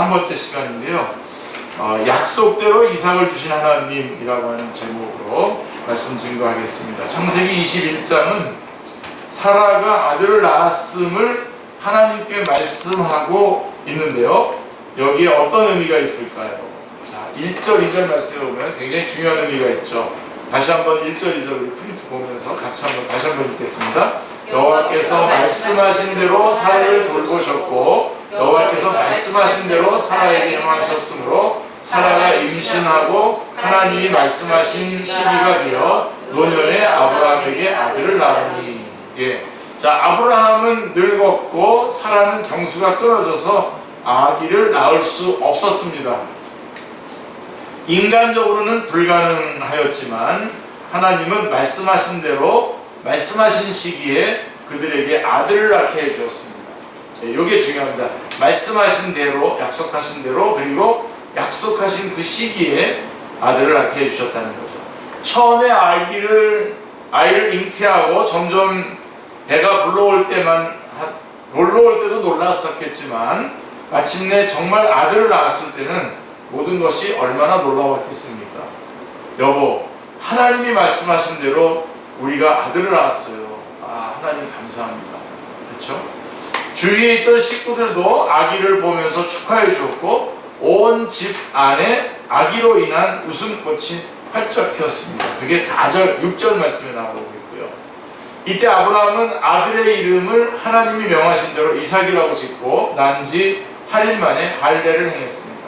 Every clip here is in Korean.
한 번째 시간인데요. 약속대로 이삭을 주신 하나님이라고 하는 제목으로 말씀 증거하겠습니다. 창세기 21장은 사라가 아들을 낳았음을 하나님께 말씀하고 있는데요. 여기에 어떤 의미가 있을까요? 자, 1절, 2절 말씀에 보면 굉장히 중요한 의미가 있죠. 다시 한번 1절, 2절을 프린트 보면서 다시 한번 읽겠습니다. 여호와께서 말씀하신 대로 사라를 돌보셨고 여호와께서 말씀하신 대로 사라에게 행하셨으므로 사라가 임신하고 하나님이 말씀하신 시기가 되어 노년에 아브라함에게 아들을 낳으니. 예. 자, 아브라함은 늙었고 사라는 경수가 끊어져서 아기를 낳을 수 없었습니다. 인간적으로는 불가능하였지만 하나님은 말씀하신 대로 말씀하신 시기에 그들에게 아들을 낳게 해주었습니다. 이게 중요합니다. 말씀하신 대로, 약속하신 대로, 그리고 약속하신 그 시기에 아들을 낳게 해주셨다는 거죠. 처음에 아이를 잉태하고 점점 배가 불러올 때도 놀랐었겠지만 마침내 정말 아들을 낳았을 때는 모든 것이 얼마나 놀라웠겠습니까? 여보, 하나님이 말씀하신 대로 우리가 아들을 낳았어요. 아, 하나님 감사합니다. 그렇죠? 주위에 있던 식구들도 아기를 보면서 축하해 주었고 온 집 안에 아기로 인한 웃음꽃이 활짝 피었습니다. 그게 4절, 6절 말씀에 나오고 있고요. 이때 아브라함은 아들의 이름을 하나님이 명하신 대로 이삭이라고 짓고 난 지 8일 만에 할례를 행했습니다.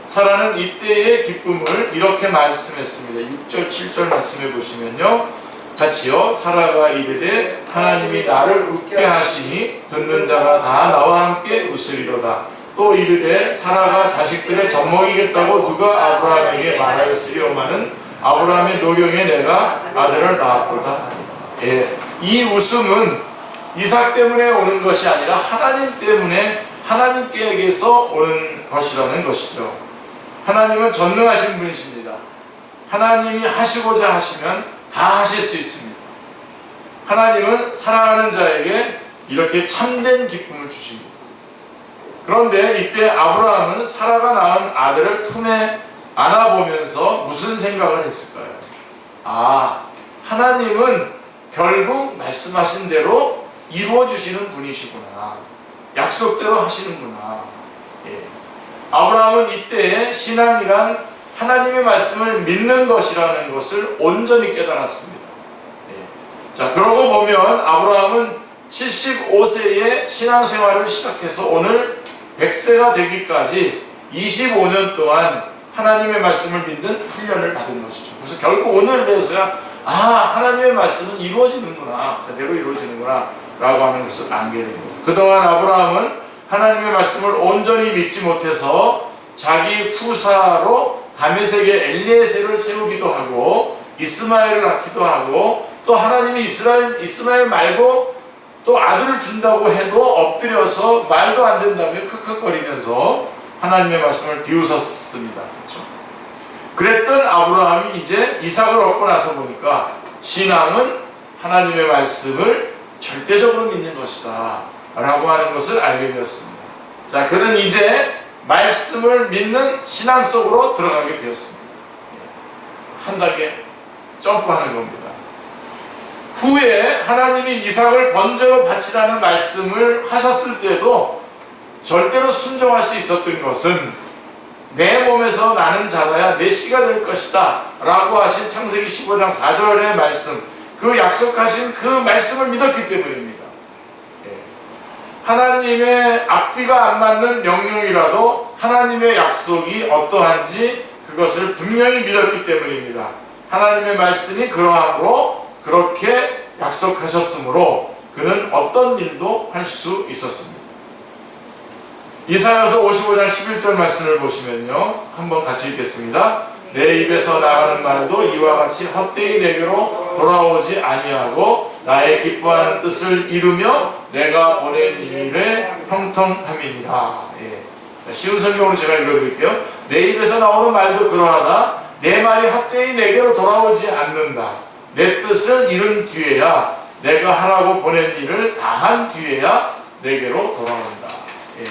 사라는 이때의 기쁨을 이렇게 말씀했습니다. 6절, 7절 말씀해 보시면요. 같이요. 사라가 이르되 하나님이 나를 웃게 하시니 듣는 자가 다 나와 함께 웃으리로다. 또 이르되 사라가 자식들을 젖먹이겠다고 누가 아브라함에게 말하였으리오마는 아브라함의 노경에 내가 아들을 낳았도다. 예, 이 웃음은 이삭 때문에 오는 것이 아니라 하나님 때문에 하나님께서 오는 것이라는 것이죠. 하나님은 전능하신 분이십니다. 하나님이 하시고자 하시면 다 하실 수 있습니다. 하나님은 사랑하는 자에게 이렇게 참된 기쁨을 주십니다. 그런데 이때 아브라함은 사라가 낳은 아들을 품에 안아보면서 무슨 생각을 했을까요? 아, 하나님은 결국 말씀하신 대로 이루어 주시는 분이시구나. 약속대로 하시는구나. 예. 아브라함은 이때 신앙이란 하나님의 말씀을 믿는 것이라는 것을 온전히 깨달았습니다. 예. 자, 그러고 보면 아브라함은 75세에 신앙생활을 시작해서 오늘 100세가 되기까지 25년 동안 하나님의 말씀을 믿는 훈련을 받은 것이죠. 그래서 결국 오늘 돼서야 하나님의 말씀은 이루어지는구나, 그대로 이루어지는구나 라고 하는 것을 알게 됩니다. 그동안 아브라함은 하나님의 말씀을 온전히 믿지 못해서 자기 후사로 다메섹에 엘리에셀을 세우기도 하고 이스마엘을 낳기도 하고 또 하나님이 이스마엘 말고 또 아들을 준다고 해도 엎드려서 말도 안 된다며 크크거리면서 하나님의 말씀을 비웃었습니다. 그렇죠? 그랬던 아브라함이 이제 이삭을 얻고 나서 보니까 신앙은 하나님의 말씀을 절대적으로 믿는 것이다 라고 하는 것을 알게 되었습니다. 자, 그는 이제 말씀을 믿는 신앙 속으로 들어가게 되었습니다. 한 단계 점프하는 겁니다. 후에 하나님이 이삭을 번제로 바치라는 말씀을 하셨을 때도 절대로 순종할 수 있었던 것은 내 몸에서 나는 자라야 내 씨가 될 것이다 라고 하신 창세기 15장 4절의 말씀, 그 약속하신 그 말씀을 믿었기 때문입니다. 하나님의 앞뒤가 안 맞는 명령이라도 하나님의 약속이 어떠한지 그것을 분명히 믿었기 때문입니다. 하나님의 말씀이 그러하므로 그렇게 약속하셨으므로 그는 어떤 일도 할 수 있었습니다. 이사야서 55장 11절 말씀을 보시면요. 한번 같이 읽겠습니다. 내 입에서 나가는 말도 이와 같이 헛되이 내게로 돌아오지 아니하고 나의 기뻐하는 뜻을 이루며 내가 보낸 일에 형통함이니라. 예. 쉬운 성경으로 제가 읽어드릴게요. 내 입에서 나오는 말도 그러하다. 내 말이 헛되이 내게로 돌아오지 않는다. 내 뜻을 이룬 뒤에야 내가 하라고 보낸 일을 다 한 뒤에야 내게로 돌아온다. 예.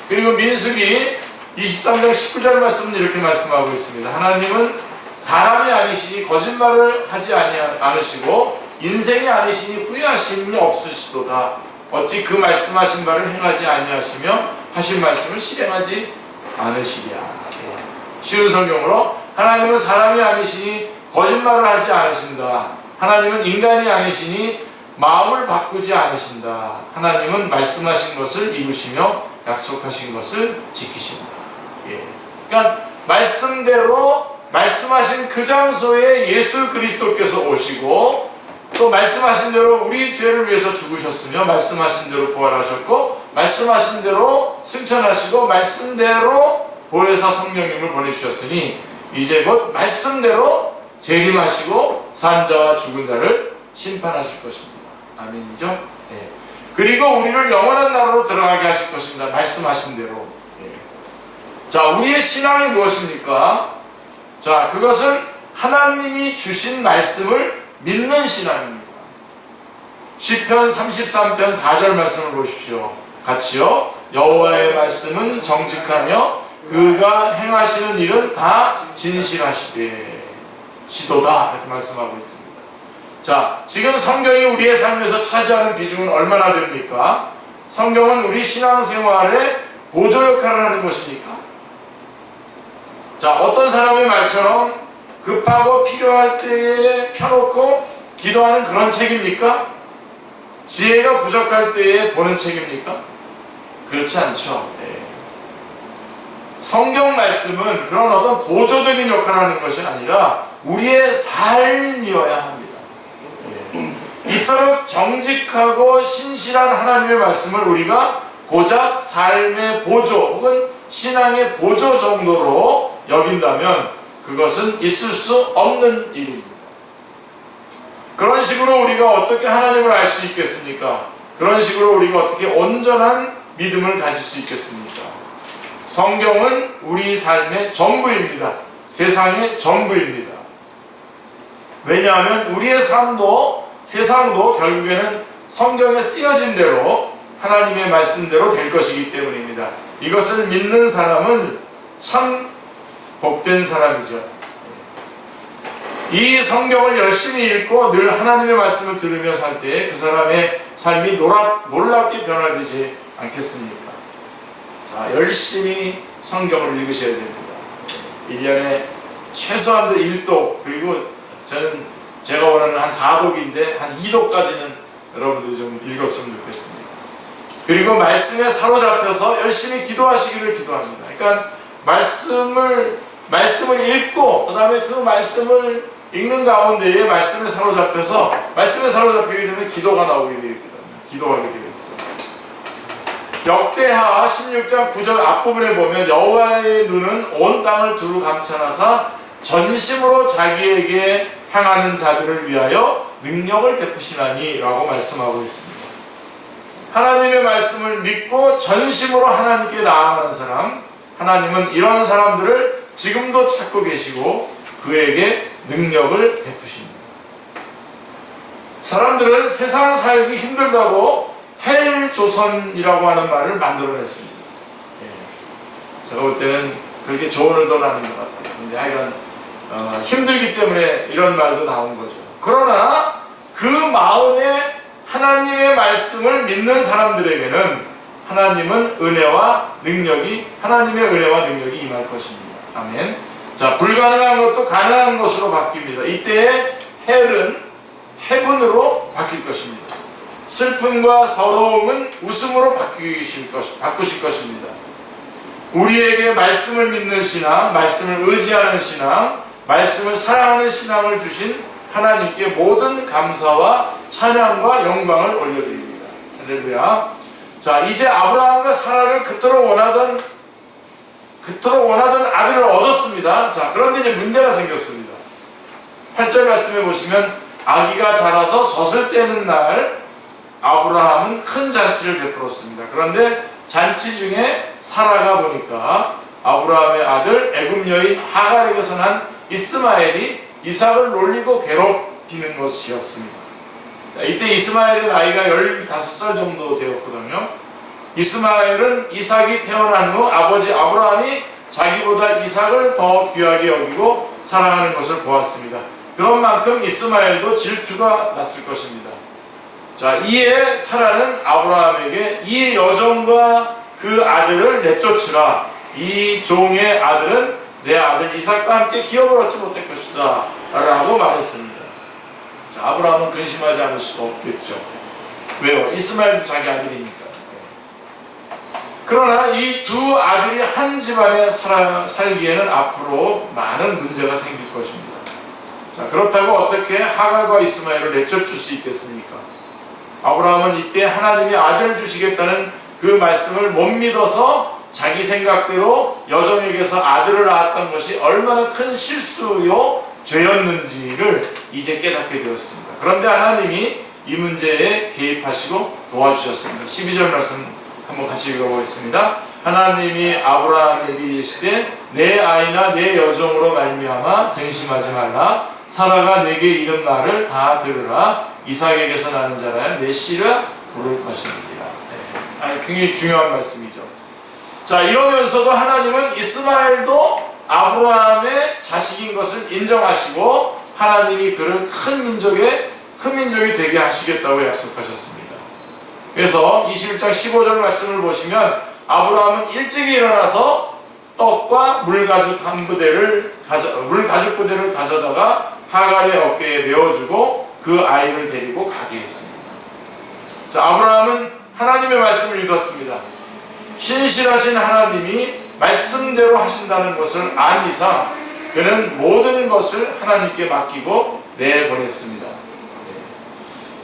그리고 민수기 23장 19절 말씀은 이렇게 말씀하고 있습니다. 하나님은 사람이 아니시니 거짓말을 하지 않으시고 인생이 아니시니 후회하심이 없으시도다. 어찌 그 말씀하신 바를 행하지 아니하시며 하신 말씀을 실행하지 않으시랴. 쉬운 성경으로 하나님은 사람이 아니시니 거짓말을 하지 않으신다. 하나님은 인간이 아니시니 마음을 바꾸지 않으신다. 하나님은 말씀하신 것을 이루시며 약속하신 것을 지키신다. 그러니까 말씀대로 말씀하신 그 장소에 예수 그리스도께서 오시고 또 말씀하신 대로 우리 죄를 위해서 죽으셨으며 말씀하신 대로 부활하셨고 말씀하신 대로 승천하시고 말씀대로 보혜사 성령님을 보내주셨으니 이제 곧 말씀대로 재림하시고 산 자와 죽은 자를 심판하실 것입니다. 아멘이죠? 예. 그리고 우리를 영원한 나라로 들어가게 하실 것입니다. 말씀하신 대로. 예. 자, 우리의 신앙이 무엇입니까? 자, 그것은 하나님이 주신 말씀을 믿는 신앙입니다. 시편 33편 4절 말씀을 보십시오. 같이요. 여호와의 말씀은 정직하며 그가 행하시는 일은 다 진실하시되 시도다. 이렇게 말씀하고 있습니다. 자, 지금 성경이 우리의 삶에서 차지하는 비중은 얼마나 됩니까? 성경은 우리 신앙생활에 보조 역할을 하는 것입니까? 자, 어떤 사람의 말처럼 급하고 필요할 때에 펴놓고 기도하는 그런 책입니까? 지혜가 부족할 때에 보는 책입니까? 그렇지 않죠. 네. 성경 말씀은 그런 어떤 보조적인 역할을 하는 것이 아니라 우리의 삶이어야 합니다. 이토록 정직하고 신실한 하나님의 말씀을 우리가 고작 삶의 보조 혹은 신앙의 보조 정도로 여긴다면 그것은 있을 수 없는 일입니다. 그런 식으로 우리가 어떻게 하나님을 알 수 있겠습니까? 그런 식으로 우리가 어떻게 온전한 믿음을 가질 수 있겠습니까? 성경은 우리 삶의 전부입니다. 세상의 전부입니다. 왜냐하면 우리의 삶도 세상도 결국에는 성경에 쓰여진 대로 하나님의 말씀대로 될 것이기 때문입니다. 이것을 믿는 사람은 참 복된 사람이죠. 이 성경을 열심히 읽고 늘 하나님의 말씀을 들으며 살 때 그 사람의 삶이 놀랍게 변화되지 않겠습니까? 자, 열심히 성경을 읽으셔야 됩니다. 1년에 최소한도 1독, 그리고 저는 제가 원하는 한 4독인데 한 2독까지는 여러분들이 좀 읽었으면 좋겠습니다. 그리고 말씀에 사로잡혀서 열심히 기도하시기를 기도합니다. 그러니까 말씀을 읽고 그 다음에 그 말씀을 읽는 가운데에 말씀에 사로잡혀서 말씀에 사로잡히게 되면 기도가 나오게 되거든요. 기도하게 되겠어요. 역대하 16장 9절 앞부분에 보면 여호와의 눈은 온 땅을 두루 감찰하사 전심으로 자기에게 향하는 자들을 위하여 능력을 베푸시나니 라고 말씀하고 있습니다. 하나님의 말씀을 믿고 전심으로 하나님께 나아가는 사람, 하나님은 이런 사람들을 지금도 찾고 계시고 그에게 능력을 베푸십니다. 사람들은 세상 살기 힘들다고 헬조선이라고 하는 말을 만들어냈습니다. 제가 볼 때는 그렇게 좋은 의도는 아닌 것 같아요. 근데 하여간 힘들기 때문에 이런 말도 나온 거죠. 그러나 그 마음에 하나님의 말씀을 믿는 사람들에게는 하나님의 은혜와 능력이 임할 것입니다. 아멘. 자, 불가능한 것도 가능한 것으로 바뀝니다. 이때에 헬은 헤븐으로 바뀔 것입니다. 슬픔과 서러움은 웃음으로 바꾸실 것입니다. 우리에게 말씀을 믿는 신앙, 말씀을 의지하는 신앙, 말씀을 사랑하는 신앙을 주신 하나님께 모든 감사와 찬양과 영광을 올려드립니다. 할렐루야. 자, 이제 아브라함과 사라를 그토록 원하던 아들을 얻었습니다. 자, 그런데 이제 문제가 생겼습니다. 8절 말씀해 보시면 아기가 자라서 젖을 떼는 날 아브라함은 큰 잔치를 베풀었습니다. 그런데 잔치 중에 사라가 보니까 아브라함의 아들 애굽 여인 하갈에게서 난 이스마엘이 이삭을 놀리고 괴롭히는 것이었습니다. 자, 이때 이스마엘의 나이가 15살 정도 되었거든요. 이스마엘은 이삭이 태어난 후 아버지 아브라함이 자기보다 이삭을 더 귀하게 여기고 사랑하는 것을 보았습니다. 그런 만큼 이스마엘도 질투가 났을 것입니다. 자, 이에 사라는 아브라함에게 이 여종과 그 아들을 내쫓으라. 이 종의 아들은 내 아들 이삭과 함께 기업을 얻지 못할 것이다 라고 말했습니다. 자, 아브라함은 근심하지 않을 수가 없겠죠. 왜요? 이스마엘도 자기 아들이니까. 그러나 이 두 아들이 한 집안에 살기에는 앞으로 많은 문제가 생길 것입니다. 자, 그렇다고 어떻게 하갈과 이스마엘을 내쫓을 수 있겠습니까? 아브라함은 이때 하나님이 아들을 주시겠다는 그 말씀을 못 믿어서 자기 생각대로 여종에게서 아들을 낳았던 것이 얼마나 큰 실수요 죄였는지를 이제 깨닫게 되었습니다. 그런데 하나님이 이 문제에 개입하시고 도와주셨습니다. 12절 말씀 한번 같이 읽어보겠습니다. 하나님이 아브라함에게 이르시되 내 아이나 내 여종으로 말미암아 근심하지 말라. 사라가 내게 이른 말을 다 들으라. 이삭에게서 나는 자라야 내 씨라 부를 것입니다. 굉장히 중요한 말씀이죠. 자, 이러면서도 하나님은 이스마엘도 아브라함의 자식인 것을 인정하시고 하나님이 그를 큰 민족이 되게 하시겠다고 약속하셨습니다. 그래서 21장 15절 말씀을 보시면 아브라함은 일찍이 일어나서 떡과 물가죽 부대를 가져다가 하갈의 어깨에 메어주고 그 아이를 데리고 가게 했습니다. 자, 아브라함은 하나님의 말씀을 믿었습니다. 신실하신 하나님이 말씀대로 하신다는 것을 안 이상 그는 모든 것을 하나님께 맡기고 내보냈습니다.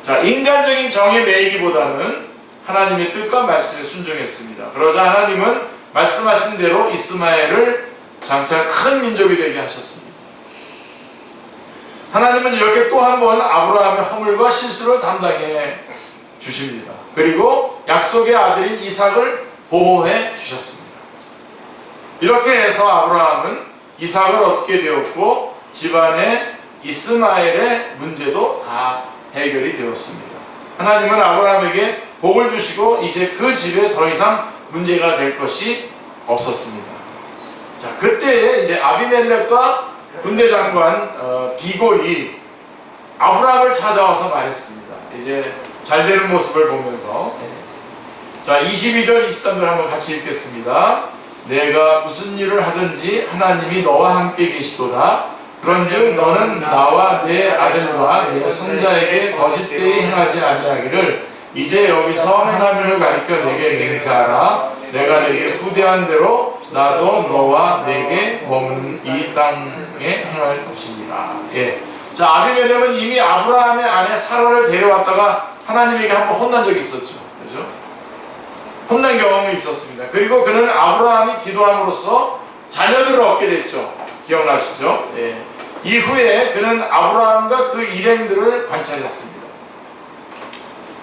자, 인간적인 정에 매이기보다는 하나님의 뜻과 말씀에 순종했습니다. 그러자 하나님은 말씀하신 대로 이스마엘을 장차 큰 민족이 되게 하셨습니다. 하나님은 이렇게 또 한 번 아브라함의 허물과 실수를 담당해 주십니다. 그리고 약속의 아들인 이삭을 보호해 주셨습니다. 이렇게 해서 아브라함은 이삭을 얻게 되었고 집안의 이스마엘의 문제도 다 해결이 되었습니다. 하나님은 아브라함에게 복을 주시고 이제 그 집에 더 이상 문제가 될 것이 없었습니다. 자, 그때에 이제 아비멜렉과 군대 장관 비골이 아브라함을 찾아와서 말했습니다. 이제 잘 되는 모습을 보면서. 자, 22절 23절 한번 같이 읽겠습니다. 내가 무슨 일을 하든지 하나님이 너와 함께 계시도다. 그런즉 너는 나와 내 아들과 내 손자에게 거짓되이 행하지 아니하기를 이제 여기서 하나님을 가리켜 내게 맹세하라. 내가 내게 후대한 대로 나도 너와 내게 머무는 이 땅에 행할 것입니다. 예. 자, 아비멜렉은 이미 아브라함의 아내 사라를 데려왔다가 하나님에게 한번 혼난 적이 있었죠. 그렇죠? 혼난 경험이 있었습니다. 그리고 그는 아브라함이 기도함으로써 자녀들을 얻게 됐죠. 기억나시죠? 예. 이후에 그는 아브라함과 그 일행들을 관찰했습니다.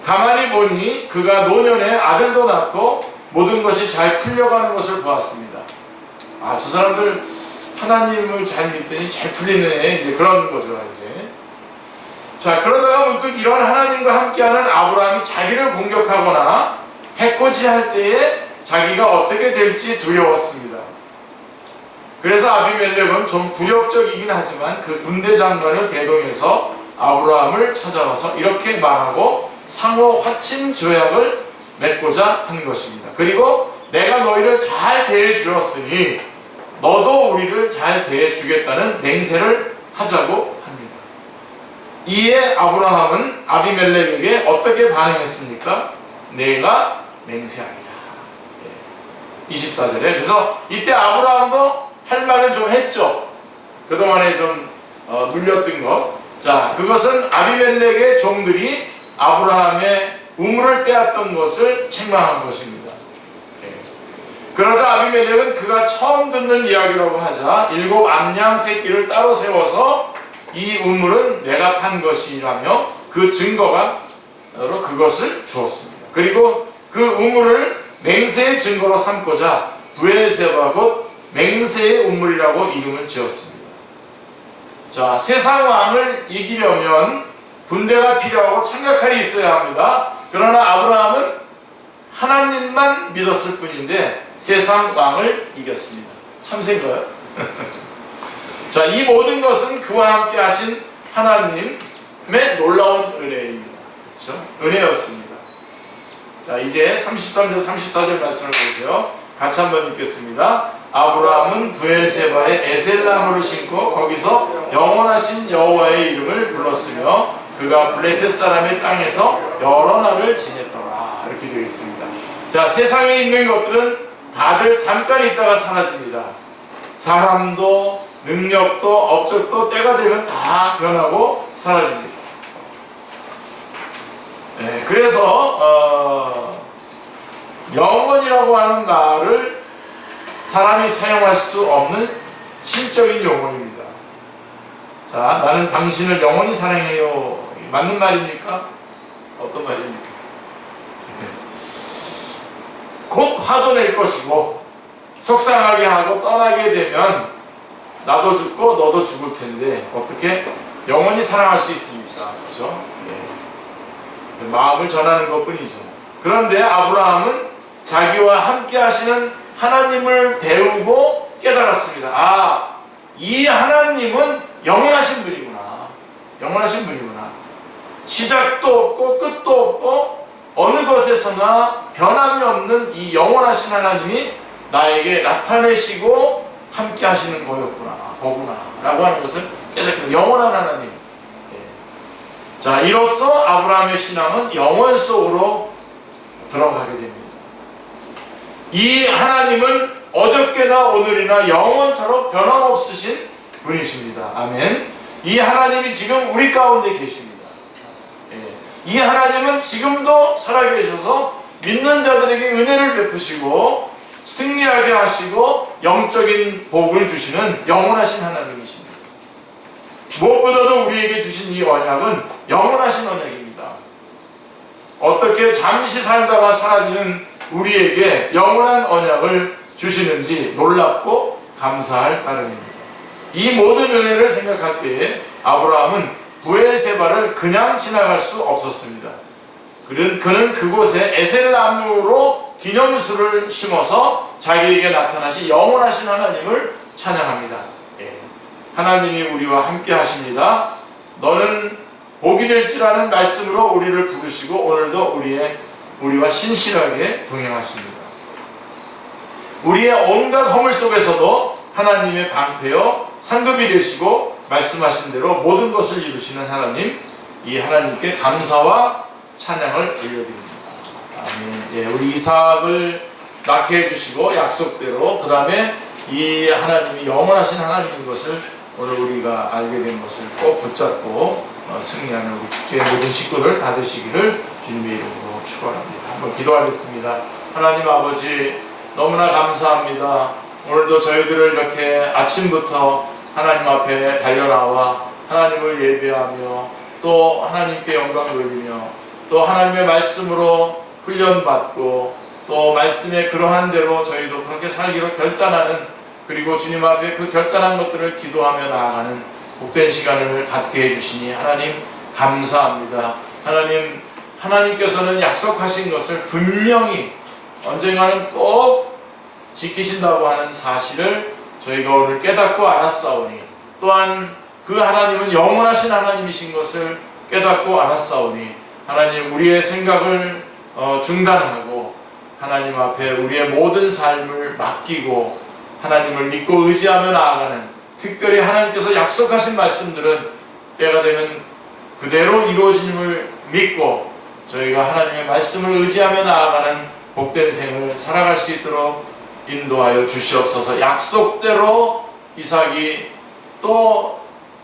가만히 보니 그가 노년에 아들도 낳고 모든 것이 잘 풀려가는 것을 보았습니다. 아, 저 사람들 하나님을 잘 믿더니 잘 풀리네. 이제 그런 거죠, 이제. 자, 그러다가 문득 이런 하나님과 함께하는 아브라함이 자기를 공격하거나 해코지할 때에 자기가 어떻게 될지 두려웠습니다. 그래서 아비멜렉은 좀 굴욕적이긴 하지만 그 군대 장관을 대동해서 아브라함을 찾아와서 이렇게 말하고 상호 화친 조약을 맺고자 한 것입니다. 그리고 내가 너희를 잘 대해 주었으니 너도 우리를 잘 대해 주겠다는 맹세를 하자고 합니다. 이에 아브라함은 아비멜렉에게 어떻게 반응했습니까? 내가 맹세하리라. 24절에. 그래서 이때 아브라함도 할 말을 좀 했죠. 그동안에 좀 눌렸던 것. 자, 그것은 아비멜렉의 종들이 아브라함의 우물을 빼앗던 것을 책망한 것입니다. 그러자 아비멜렉은 그가 처음 듣는 이야기라고 하자 7 암양 새끼를 따로 세워서 이 우물은 내가 판 것이라며 그 증거가 바로 그것을 주었습니다. 그리고 그 우물을 맹세의 증거로 삼고자 브엘세바 곧 맹세의 우물이라고 이름을 지었습니다. 자, 세상 왕을 이기려면 군대가 필요하고 창력칼이 있어야 합니다. 그러나 아브라함은 하나님만 믿었을 뿐인데 세상 왕을 이겼습니다. 참새인가요? 자, 이 모든 것은 그와 함께 하신 하나님의 놀라운 은혜입니다. 그렇죠? 은혜였습니다. 자, 이제 33절 34절 말씀을 보세요. 같이 한번 읽겠습니다. 아브라함은 브엘세바에 에셀나무를 심고 거기서 영원하신 여호와의 이름을 불렀으며 그가 블레셋 사람의 땅에서 여러 날을 지냈더라. 이렇게 되어 있습니다. 자, 세상에 있는 것들은 다들 잠깐 있다가 사라집니다. 사람도 능력도 업적도 때가 되면 다 변하고 사라집니다. 네, 그래서 영원이라고 하는 말을 사람이 사용할 수 없는 신적인 용어입니다. 자, 나는 당신을 영원히 사랑해요. 맞는 말입니까? 어떤 말입니까? 곧 화도 낼 것이고 속상하게 하고 떠나게 되면 나도 죽고 너도 죽을 텐데 어떻게 영원히 사랑할 수 있습니까? 그렇죠? 네. 마음을 전하는 것뿐이죠. 그런데 아브라함은 자기와 함께 하시는 하나님을 배우고 깨달았습니다. 아, 이 하나님은 영원하신 분이구나. 영원하신 분이구나. 시작도 없고 끝도 없고 어느 것에서나 변함이 없는 이 영원하신 하나님이 나에게 나타내시고 함께 하시는 거구나 라고 하는 것을 깨닫게 영원한 하나님. 예. 자, 이로써 아브라함의 신앙은 영원 속으로 들어가게 됩니다. 이 하나님은 어저께나 오늘이나 영원토록 변함없으신 분이십니다. 아멘. 이 하나님이 지금 우리 가운데 계십니다. 예. 이 하나님은 지금도 살아계셔서 믿는 자들에게 은혜를 베푸시고 승리하게 하시고 영적인 복을 주시는 영원하신 하나님이십니다. 무엇보다도 우리에게 주신 이 언약은 영원하신 언약입니다. 어떻게 잠시 살다가 사라지는 우리에게 영원한 언약을 주시는지 놀랍고 감사할 따름입니다. 이 모든 은혜를 생각할 때에 아브라함은 브엘세바를 그냥 지나갈 수 없었습니다. 그는 그곳에 에셀나무로 기념수를 심어서 자기에게 나타나신 영원하신 하나님을 찬양합니다. 예. 하나님이 우리와 함께 하십니다. 너는 복이 될지라는 말씀으로 우리를 부르시고 오늘도 우리와 신실하게 동행하십니다. 우리의 온갖 허물 속에서도 하나님의 방패요 상급이 되시고 말씀하신 대로 모든 것을 이루시는 하나님, 이 하나님께 감사와 찬양을 올려드립니다. 아멘. 예, 우리 이삭을 낳게 해주시고 약속대로 그 다음에 이 하나님이 영원하신 하나님인 것을 오늘 우리가 알게 된 것을 꼭 붙잡고 승리하는 우리 축제의 모든 식구들 다 되시기를 주님의 이름으로 축원합니다. 한번 기도하겠습니다. 하나님 아버지, 너무나 감사합니다. 오늘도 저희들을 이렇게 아침부터 하나님 앞에 달려나와 하나님을 예배하며 또 하나님께 영광 돌리며 또 하나님의 말씀으로 훈련받고 또 말씀의 그러한 대로 저희도 그렇게 살기로 결단하는, 그리고 주님 앞에 그 결단한 것들을 기도하며 나아가는 복된 시간을 갖게 해주시니 하나님 감사합니다. 하나님께서는 약속하신 것을 분명히 언젠가는 꼭 지키신다고 하는 사실을 저희가 오늘 깨닫고 알았사오니, 또한 그 하나님은 영원하신 하나님이신 것을 깨닫고 알았사오니 하나님, 우리의 생각을 중단하고 하나님 앞에 우리의 모든 삶을 맡기고 하나님을 믿고 의지하며 나아가는, 특별히 하나님께서 약속하신 말씀들은 때가 되면 그대로 이루어짐을 믿고 저희가 하나님의 말씀을 의지하며 나아가는 복된 생을 살아갈 수 있도록 인도하여 주시옵소서. 약속대로 이삭이 또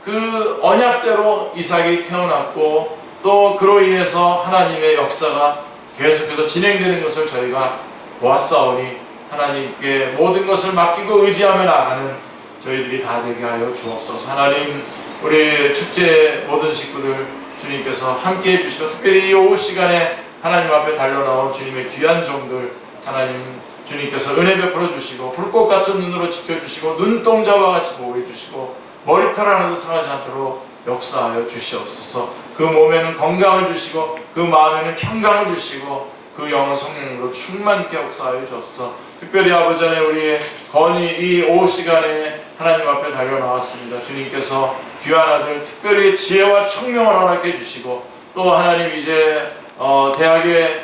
그 언약대로 이삭이 태어났고 또 그로 인해서 하나님의 역사가 계속해서 진행되는 것을 저희가 보았사오니 하나님께 모든 것을 맡기고 의지하며 나가는 저희들이 다 되게 하여 주옵소서. 하나님, 우리 축제 모든 식구들 주님께서 함께 해주시고 특별히 이 오후 시간에 하나님 앞에 달려나온 주님의 귀한 종들 하나님 주님께서 은혜 베풀어 주시고 불꽃 같은 눈으로 지켜주시고 눈동자와 같이 보호해 주시고 머리털 하나도 상하지 않도록 역사하여 주시옵소서. 그 몸에는 건강을 주시고 그 마음에는 평강을 주시고 그 영은 성령으로 충만케 역사하여 줬어. 특별히 아버지 안에 우리 건이 이 오후 시간에 하나님 앞에 달려 나왔습니다. 주님께서 귀한 아들 특별히 지혜와 청명을 허락해 주시고 또 하나님 이제 대학에